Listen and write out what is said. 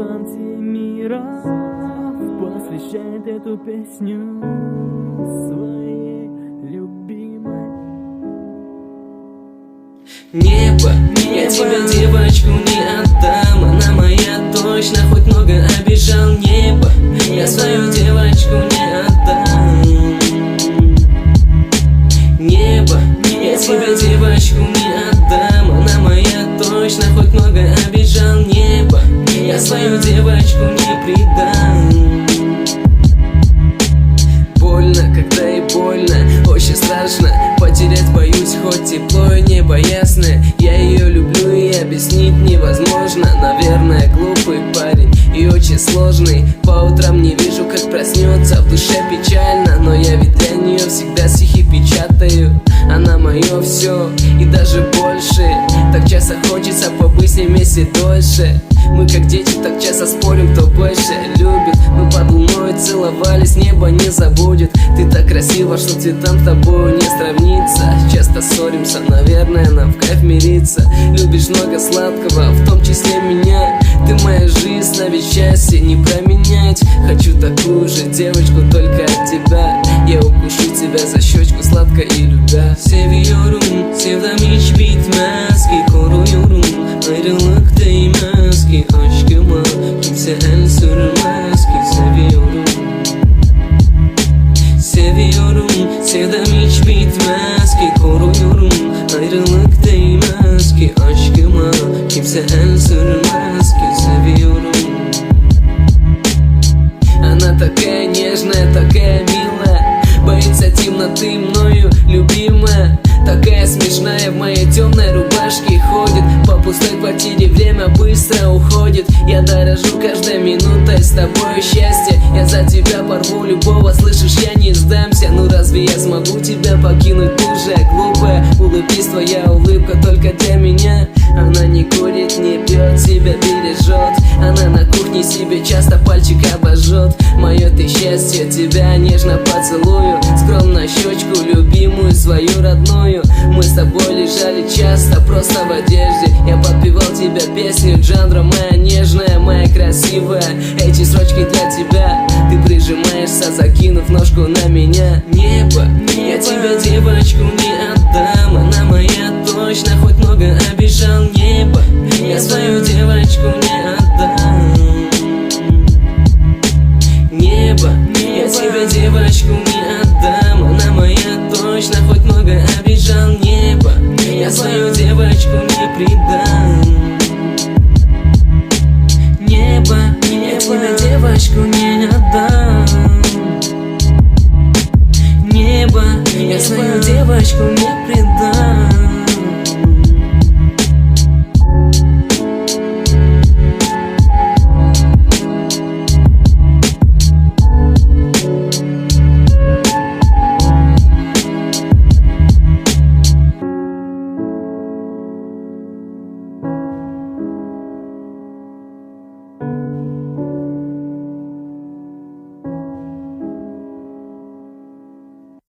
солнце мира посвящает эту песню своей любимой. Небо, я тебя, девочку, не отдам. Она моя точно, хоть много обижал. Небо, я свою девочку не отдам. Небо, я тебя, девочку, не отдам. Она моя точно, хоть много обижал. Небо, я свою девочку не предам. Больно, когда и больно, очень страшно потерять, боюсь, хоть тепло и небо ясное. Я ее люблю и объяснить невозможно. Наверное, глупый парень и очень сложный. По утрам не вижу, как проснется, в душе печально. Но я ведь для нее всегда стихи печатаю. Она мое все и даже больше. Так часто хочется побыть с ней вместе дольше. Мы как дети так часто спорим, кто больше любит. Мы под луной целовались, небо не забудет. Ты так красива, что цветам с тобою не сравнится. Часто ссоримся, наверное, нам в кайф мириться. Любишь много сладкого, в том числе меня. Ты моя жизнь, но ведь счастье не променять. Хочу такую же девочку, только от тебя. Я укушу тебя за щечку, sладко и любя. Seviyorum, sevdam hiç bitmez ki. Koruyorum, ayrılık değmez ki. Aşkıma kimse el sürmez ki. Seviyorum, seviyorum, sevdam hiç bitmez ki. Koruyorum, ayrılık değmez ki. Aşkıma kimse el sürmez ki. Seviyorum. Она такая нежная, такая милая, боится темноты мною любимая. Такая смешная, в моей темной рубашке ходит. По пустой квартире время быстро уходит. Я дорожу каждой минутой с тобой счастье. Я за тебя порву любого, слышишь, я не сдамся. Ну разве я смогу тебя покинуть, уже глупая? Улыбнись, твоя улыбка только для меня. Она не курит, не пьет, себя бережет. Она на кухне себе часто пальчик обожжет. Мое ты счастье, тебя нежно поцелую. Скромно щечку любимую, свою родную. Мы с тобой лежали часто просто в одежде. Я подпевал тебе песню Джандро, моя нежная, моя красивая. Эти строчки для тебя. Ты прижимаешься, закинув ножку на меня. Небо, я тебя, девочку, не отдам. Она моя точно, хоть много обижал. Небо, я свою девочку не отдам. Небо, я тебя, девочку, не отдам. Она моя точно, хоть много обижал. Небо, я свою девочку не предам. Небо, я тебя, девочку, не отдам. Небо, я свою девочку не предам.